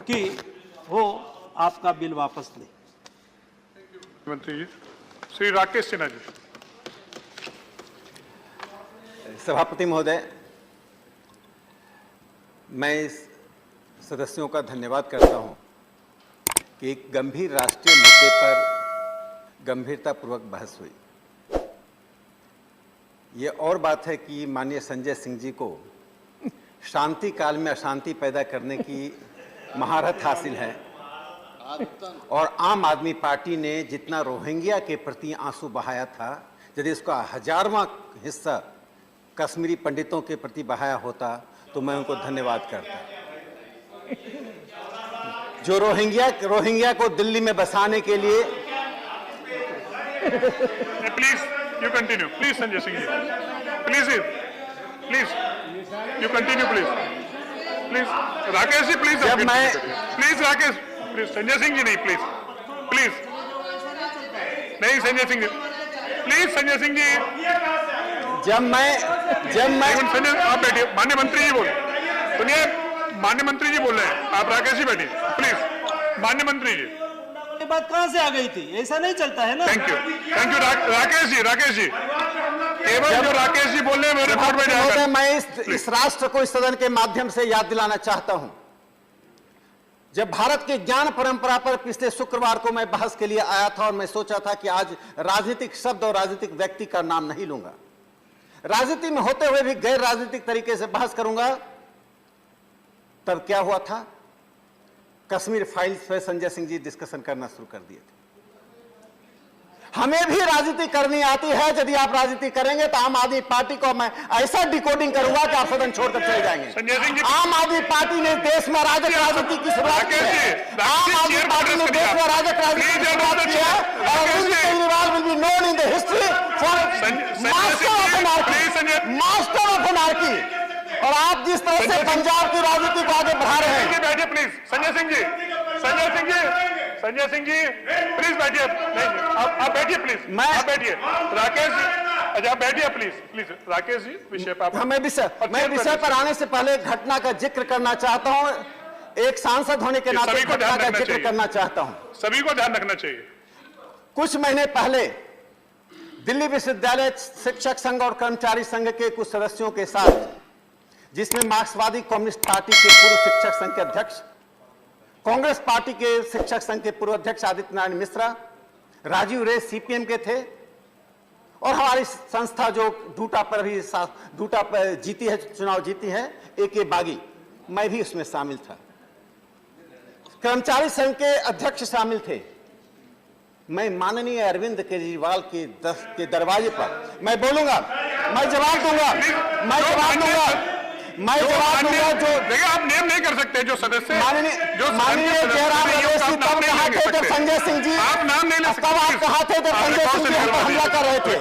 कि वो आपका बिल वापस ले। मंत्री जी, श्री राकेश सिन्हा जी। सभापति महोदय, मैं इस सदस्यों का धन्यवाद करता हूं कि एक गंभीर राष्ट्रीय मुद्दे पर गंभीरतापूर्वक बहस हुई। ये और बात है कि माननीय संजय सिंह जी को शांति काल में अशांति पैदा करने की महारत हासिल है और आम आदमी पार्टी ने जितना रोहिंग्या के प्रति आंसू बहाया था, यदि इसका 1000वां हिस्सा कश्मीरी पंडितों के प्रति बहाया होता तो मैं उनको धन्यवाद करता। जो रोहिंग्या को दिल्ली में बसाने के लिए please you continue, please Sanjay Singh ji, please you continue, please Rakesh ji, please Rakesh, please Sanjay Singh ji नहीं, प्लीज नहीं संजय सिंह जी, प्लीज संजय सिंह जी, जब मैं संजय आप बैठिए, माननीय मंत्री जी बोल सुनिए, माननीय मंत्री जी बोल रहे हैं, आप राकेश जी बैठिए प्लीज। माननीय मंत्री जी, ये बात कहां से आ गई थी? ऐसा नहीं चलता है ना। थैंक यू राकेश जी, केवल जो राकेश जी बोल रहे हैं मेरे रिपोर्ट में जाएगा। मैं इस राष्ट्र को इस सदन के माध्यम से याद दिलाना चाहता हूं, जब भारत के ज्ञान परंपरा पर पिछले शुक्रवार को मैं बहस के लिए आया था और मैं सोचा था कि आज राजनीतिक शब्द और राजनीतिक व्यक्ति का नाम नहीं लूंगा, राजनीति में होते हुए भी गैर राजनीतिक तरीके से बहस करूंगा, तब क्या हुआ था? कश्मीर फाइल्स पर संजय सिंह जी डिस्कशन करना शुरू कर दिए थे। हमें भी राजनीति करनी आती है, यदि आप राजनीति करेंगे तो आम आदमी पार्टी को मैं ऐसा डिकोडिंग करूंगा कि आप सदन छोड़कर चले जाएंगे। आम आदमी पार्टी ने देश में राजक राजनीति की शुरुआत की है। आम आदमी पार्टी ने देश में राजक राजनीति की शुरुआत की है और Arvind Kejriwal will be known in the history for master of anarchy. और आप जिस तरह से पंजाब की राजनीति को आगे बढ़ा रहे हैं। बैठिए प्लीज, संजय सिंह जी, प्लीज बैठिए, आप बैठिए प्लीज, आप बैठिए, राकेश जी, अच्छा आप बैठिए प्लीज, राकेश जी, विषय पर मैं विषय पर आने से पहले घटना का जिक्र करना चाहता हूं। एक सांसद होने के नाते घटना का जिक्र करना चाहता हूं। सभी को ध्यान रखना चाहिए। कुछ महीने पहले दिल्ली विश्वविद्यालय शिक्षक संघ और कर्मचारी संघ के कुछ सदस्यों के साथ, जिसमें मार्क्सवादी कम्युनिस्ट पार्टी के पूर्व शिक्षक संघ के अध्यक्ष, कांग्रेस पार्टी के शिक्षक संघ के पूर्व अध्यक्ष आदित्य नारायण मिश्रा, राजीव रे सीपीएम के थे और हमारी संस्था जो डूटा पर जीती है, चुनाव जीती है, AK बागी, मैं भी उसमें शामिल था। कर्मचारी संघ के अध्यक्ष शामिल थे। मैं माननीय अरविंद केजरीवाल के दरवाजे पर मैं बोलूंगा, मैं जवाब दूंगा जो देखिए आप नेम नहीं कर सकते जो सदस्य माननीय जयराम रमेश तब कहा थे जब संजय सिंह जी, आप नाम नहीं ले सकते, तब आप कहा थे जब संजय सिंह जी पर हमला कर रहे थे।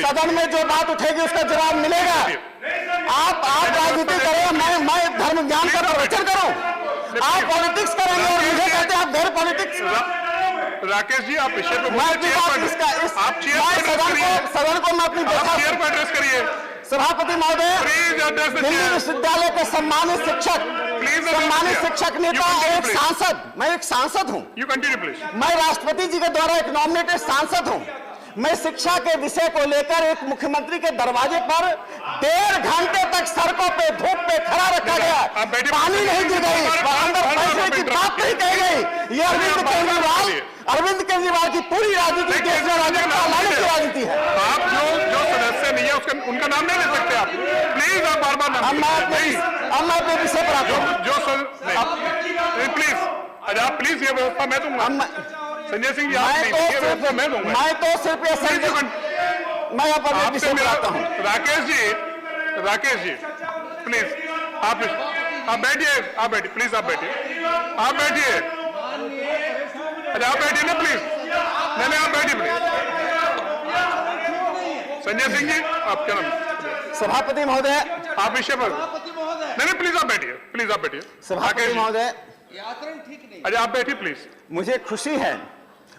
सदन में जो बात उठेगी उसका जवाब मिलेगा। आप राजनीति करें, मैं धर्म ज्ञान का प्रवचन करूं, आप पॉलिटिक्स करेंगे और मुझे कहते हैं आप गैर पॉलिटिक्स। राकेश जी आप विषय पे सदन को मैं अपनी चेयर पर एड्रेस करिए। सभापति महोदय, दिल्ली विश्वविद्यालय के सम्मानित शिक्षक नेता और एक सांसद, मैं एक सांसद हूं। You continue please. मैं राष्ट्रपति जी के द्वारा एक नॉमिनेटेड सांसद हूं। मैं शिक्षा के विषय को लेकर एक मुख्यमंत्री के दरवाजे पर 1.5 घंटे तक सड़कों पे धूप पे खड़ा रखा गया, पानी नहीं दी गई, अंदर फैसले की बात नहीं कही गई। ये अरविंद केजरीवाल की पूरी राजनीति देश में राजनीति है। आप जो सदस्य नहीं है उनका नाम नहीं ले सकते आप, प्लीज आप बार अब मैं अपने विषय पर आता हूँ। प्लीज आप प्लीज ये व्यवस्था मैं दूंगा। संजय सिंह जी मैं दूंगा। मैं तो सिर्फ मैं अपने विषय पर आता हूँ। राकेश जी प्लीज आप बैठिए प्लीज आप बैठिए अच्छा आप बैठिए ना प्लीज, नहीं आप बैठिए प्लीज। संजय सिंह जी आप क्या नाम? सभापति महोदय, आप विषय पर नहीं प्लीज आप बैठिए। सभापति महोदय, अच्छा आप बैठिए प्लीज। मुझे खुशी है,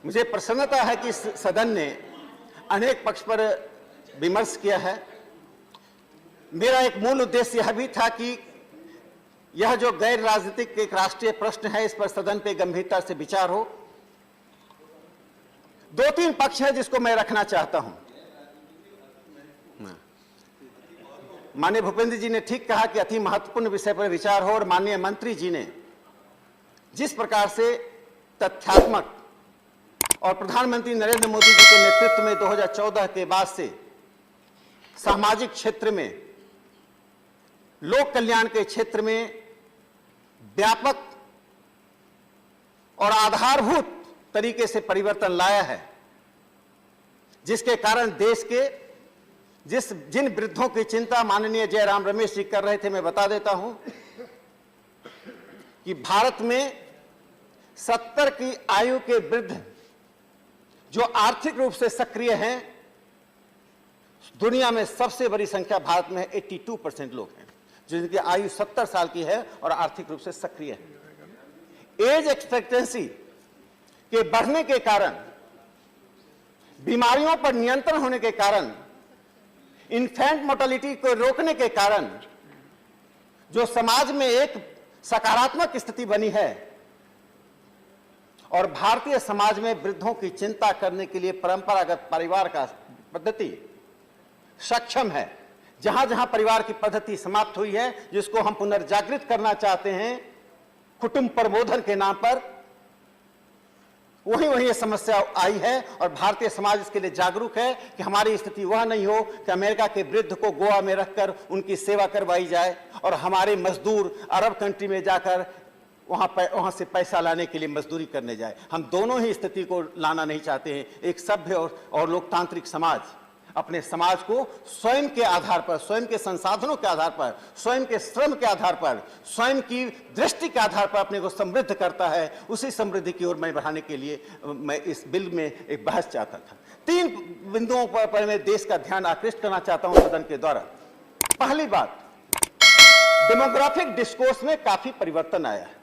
मुझे प्रसन्नता है कि सदन ने अनेक पक्ष पर विमर्श किया है। मेरा एक मूल उद्देश्य यह भी था कि यह जो गैर राजनीतिक एक राष्ट्रीय प्रश्न है, इस पर सदन पे गंभीरता से विचार हो। 2-3 पक्ष है जिसको मैं रखना चाहता हूं। माननीय भूपेंद्र जी ने ठीक कहा कि अति महत्वपूर्ण विषय पर विचार हो, और माननीय मंत्री जी ने जिस प्रकार से तथ्यात्मक और प्रधानमंत्री नरेंद्र मोदी जी के नेतृत्व में 2014 के बाद से सामाजिक क्षेत्र में, लोक कल्याण के क्षेत्र में व्यापक और आधारभूत तरीके से परिवर्तन लाया है, जिसके कारण देश के जिन वृद्धों की चिंता माननीय जयराम रमेश जी कर रहे थे, मैं बता देता हूं कि भारत में 70 की आयु के वृद्ध जो आर्थिक रूप से सक्रिय हैं, दुनिया में सबसे बड़ी संख्या भारत में 82% लोग हैं जिनकी आयु 70 साल की है और आर्थिक रूप से सक्रिय है। एज एक्सपेक्टेंसी के बढ़ने के कारण, बीमारियों पर नियंत्रण होने के कारण, इन्फेंट मोर्टेलिटी को रोकने के कारण जो समाज में एक सकारात्मक स्थिति बनी है, और भारतीय समाज में वृद्धों की चिंता करने के लिए परंपरागत परिवार का पद्धति सक्षम है। जहां जहां परिवार की पद्धति समाप्त हुई है, जिसको हम पुनर्जागृत करना चाहते हैं कुटुंब प्रबोधन के नाम पर, वहीं वहीं यह समस्या आई है। और भारतीय समाज इसके लिए जागरूक है कि हमारी स्थिति वह नहीं हो कि अमेरिका के वृद्ध को गोवा में रखकर उनकी सेवा करवाई जाए और हमारे मजदूर अरब कंट्री में जाकर वहां से पैसा लाने के लिए मजदूरी करने जाए। हम दोनों ही स्थिति को लाना नहीं चाहते हैं। एक सभ्य और लोकतांत्रिक समाज अपने समाज को स्वयं के आधार पर, स्वयं के संसाधनों के आधार पर, स्वयं के श्रम के आधार पर, स्वयं की दृष्टि के आधार पर अपने को समृद्ध करता है। उसी समृद्धि की ओर मैं बढ़ाने के लिए मैं इस बिल में एक बहस चाहता था। 3 बिंदुओं पर मैं देश का ध्यान आकृष्ट करना चाहता हूं सदन के द्वारा। पहली बात, डेमोग्राफिक डिस्कोर्स में काफी परिवर्तन आया है।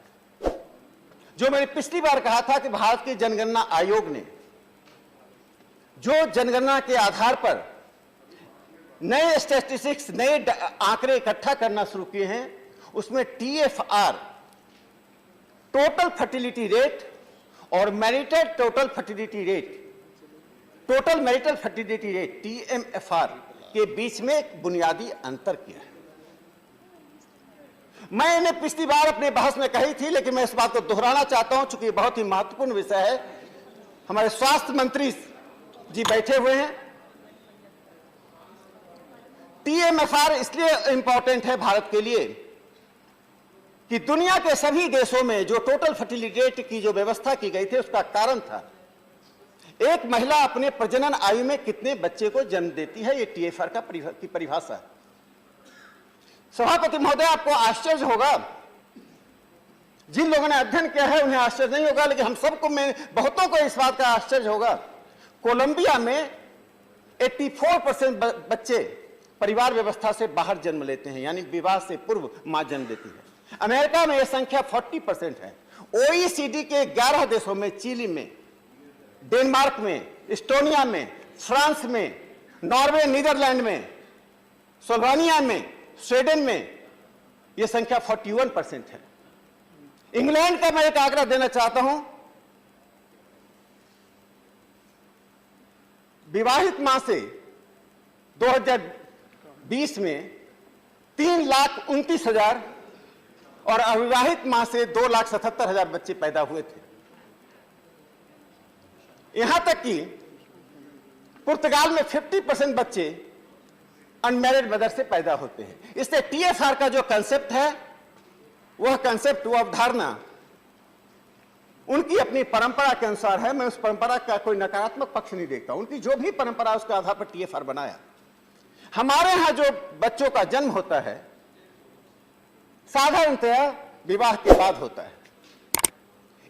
जो मैंने पिछली बार कहा था कि भारत के जनगणना आयोग ने जो जनगणना के आधार पर नए स्टैटिस्टिक्स, नए आंकड़े इकट्ठा करना शुरू किए हैं, उसमें TFR, टोटल फर्टिलिटी रेट, और marital total fertility rate, total marital fertility rate TMFR के बीच में एक बुनियादी अंतर किया है। मैंने पिछली बार अपने बहस में कही थी, लेकिन मैं इस बात को दोहराना चाहता हूं चूंकि बहुत ही महत्वपूर्ण विषय है। हमारे स्वास्थ्य मंत्री जी बैठे हुए हैं। TMFR इसलिए इंपॉर्टेंट है भारत के लिए कि दुनिया के सभी देशों में जो टोटल फर्टिलिटी रेट की जो व्यवस्था की गई थी, उसका कारण था एक महिला अपने प्रजनन आयु में कितने बच्चे को जन्म देती है। ये TFR की परिभाषा है। सभापति महोदय, आपको आश्चर्य होगा, जिन लोगों ने अध्ययन किया है उन्हें आश्चर्य नहीं होगा, लेकिन हम सबको, मैं बहुतों को इस बात का आश्चर्य होगा। कोलंबिया में 84% बच्चे परिवार व्यवस्था से बाहर जन्म लेते हैं, यानी विवाह से पूर्व मां जन्म देती है। अमेरिका में यह संख्या 40% है। OECD के 11 देशों में, चिली में, डेनमार्क में, एस्टोनिया में, फ्रांस में, नॉर्वे, नीदरलैंड में, स्लोवेनिया में, स्वीडन में यह संख्या 41% है। इंग्लैंड का मैं एक आंकड़ा देना चाहता हूं। विवाहित मां से 2020 में 3,29,000 और अविवाहित मां से 2,77,000 बच्चे पैदा हुए थे। यहां तक कि पुर्तगाल में 50% बच्चे अनमैरिड मदर से पैदा होते हैं। इसलिए TFR का जो कंसेप्ट है, वह कंसेप्ट, वह अवधारणा उनकी अपनी परंपरा के अनुसार है। मैं उस परंपरा का कोई नकारात्मक पक्ष नहीं देखता। उनकी जो भी परंपरा, उसके आधार पर TFR बनाया। हमारे यहां जो बच्चों का जन्म होता है, साधारणतया विवाह के बाद होता है।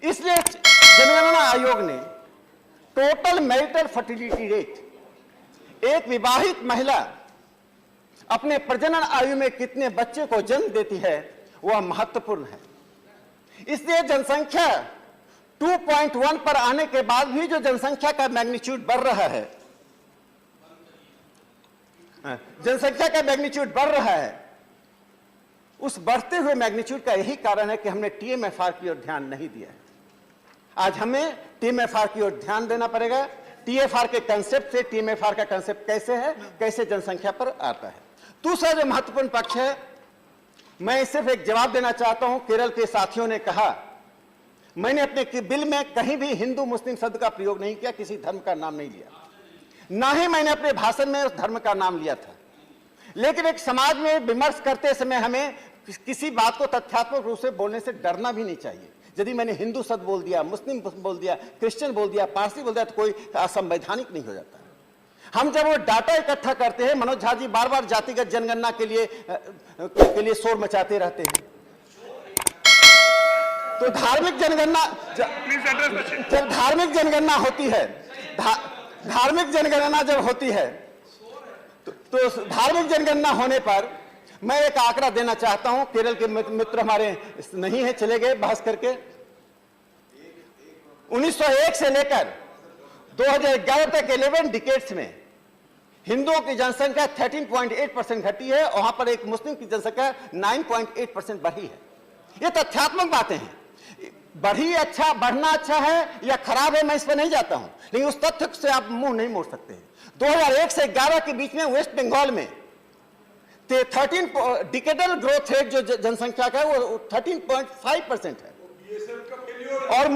इसलिए जनगणना आयोग ने टोटल मैरिटल फर्टिलिटी रेट, एक विवाहित महिला अपने प्रजनन आयु में कितने बच्चे को जन्म देती है, वह महत्वपूर्ण है। इसलिए जनसंख्या 2.1 पर आने के बाद भी जो जनसंख्या का मैग्नीट्यूड बढ़ रहा है, जनसंख्या का मैग्नीट्यूड बढ़ रहा है, उस बढ़ते हुए मैग्नीट्यूड का यही कारण है कि हमने टीएमएफआर की ओर ध्यान नहीं दिया है। आज हमें टीएमएफआर की ओर ध्यान देना पड़ेगा। टीएफआर के कंसेप्ट से टीएमएफआर का कंसेप्ट कैसे है, कैसे जनसंख्या पर आता है। दूसरा जो महत्वपूर्ण पक्ष है, मैं सिर्फ एक जवाब देना चाहता हूं। केरल के साथियों ने कहा, मैंने अपने बिल में कहीं भी हिंदू मुस्लिम शब्द का प्रयोग नहीं किया, किसी धर्म का नाम नहीं लिया, ना ही मैंने अपने भाषण में उस धर्म का नाम लिया था। लेकिन एक समाज में विमर्श करते समय हमें किसी बात को तथ्यात्मक रूप से बोलने से डरना भी नहीं चाहिए। यदि मैंने हिंदू शब्द बोल दिया, मुस्लिम बोल दिया, क्रिश्चियन बोल दिया, पारसी बोल दिया, तो कोई असंवैधानिक नहीं हो जाता। हम जब वो डाटा इकट्ठा करते हैं, मनोज झा जी बार बार जातिगत जनगणना के लिए शोर मचाते रहते हैं। तो धार्मिक जनगणना जब धार्मिक जनगणना होती है, धार्मिक जनगणना जब होती है, तो धार्मिक जनगणना होने पर मैं एक आंकड़ा देना चाहता हूं। केरल के मित्र हमारे नहीं है, चले गए बहस करके। 1901 से लेकर 2011 तक 11 डिकेड्स में हिंदुओं की जनसंख्या 13.8% घटी है, वहां पर एक मुस्लिम की जनसंख्या 9.8% बढ़ी है। ये तथ्यात्मक बातें हैं। बढ़ी अच्छा, बढ़ना अच्छा है या खराब है, मैं इस पर नहीं जाता हूं, लेकिन उस तथ्य से आप मुंह नहीं मोड़ सकते हैं। 2001 से 11 के बीच में वेस्ट बंगाल में 13 डिकेडल ग्रोथ रेट जो जनसंख्या का है वो 13.5% है। और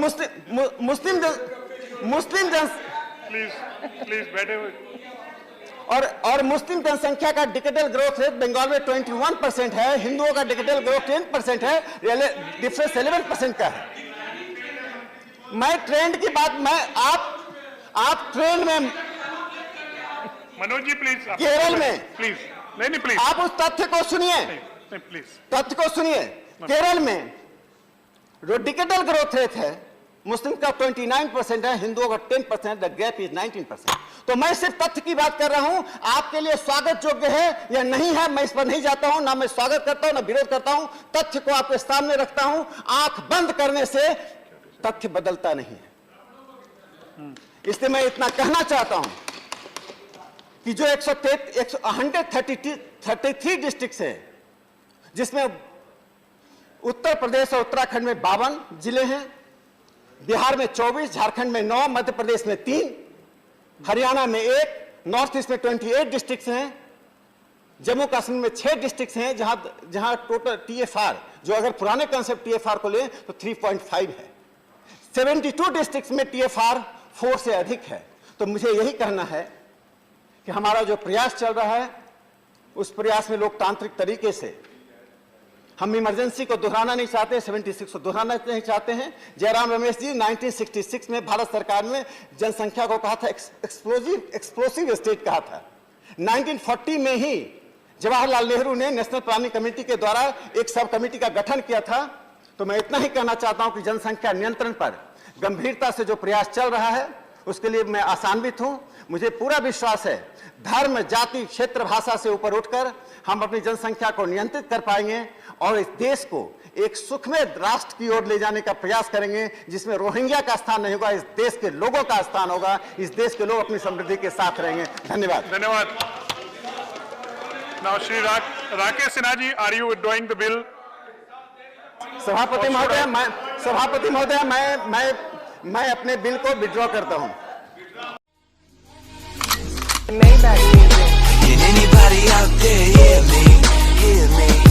मुस्लिम जनसंख्या का डिकेडल ग्रोथ रेट बंगाल में 21% है, हिंदुओं का डिकेडल ग्रोथ 10% है, डिफरेंस 11% का है। मैं ट्रेंड की बात, आप ट्रेंड में, मनोज जी प्लीज, केरल में प्लीज, नहीं प्लीज, आप उस तथ्य को सुनिए, प्लीज तथ्य को सुनिए। केरल में जो डिकेडल ग्रोथ रेट है, मुस्लिम का 29% है, हिंदुओं का 10%, द गैप इज 19%। तो मैं सिर्फ तथ्य की बात कर रहा हूं, आपके लिए स्वागत योग्य है या नहीं है मैं इस पर नहीं जाता हूं, ना मैं स्वागत करता हूं ना विरोध करता हूं। तथ्य को आपके सामने रखता हूं। आंख बंद करने से तथ्य बदलता नहीं है। इसलिए मैं इतना कहना चाहता हूं कि जो 133 डिस्ट्रिक्ट है, जिसमें उत्तर प्रदेश और उत्तराखंड में 52 जिले हैं, बिहार में 24, झारखंड में 9, मध्य प्रदेश में 3, हरियाणा में 1, नॉर्थ ईस्ट में 28 डिस्ट्रिक्ट हैं, जम्मू कश्मीर में 6 डिस्ट्रिक्ट हैं, जहां टोटल टीएफआर, जो अगर पुराने कंसेप्ट टीएफआर को लें तो 3.5 है। 72 डिस्ट्रिक्ट में टीएफआर 4 से अधिक है। तो मुझे यही कहना है कि हमारा जो प्रयास चल रहा है, उस प्रयास में लोकतांत्रिक तरीके से हम इमरजेंसी को दोहराना नहीं चाहते, 76 को दोहराना नहीं चाहते हैं। जयराम रमेश जी 1966 में भारत सरकार ने जनसंख्या को कहा था एक्सप्लोसिव स्टेट कहा था। 1940 में ही जवाहरलाल नेहरू ने नेशनल प्लानिंग कमेटी के द्वारा एक सब कमेटी का गठन किया था। तो मैं इतना ही कहना चाहता हूं कि जनसंख्या नियंत्रण पर गंभीरता से जो प्रयास चल रहा है, उसके लिए मैं आशान्वित हूं। मुझे पूरा विश्वास है, धर्म, जाति, क्षेत्र, भाषा से ऊपर उठकर हम अपनी जनसंख्या को नियंत्रित कर पाएंगे और इस देश को एक सुखमय राष्ट्र की ओर ले जाने का प्रयास करेंगे, जिसमें रोहिंग्या का स्थान नहीं होगा, इस देश के लोगों का स्थान होगा। इस देश के लोग अपनी समृद्धि के साथ रहेंगे। धन्यवाद। धन्यवाद। Now, Shri Rakesh Sinha ji, are you withdrawing the bill? सभापति महोदय, मैं अपने बिल को विड्रॉ करता हूं। Can anybody out there hear me? Hear me?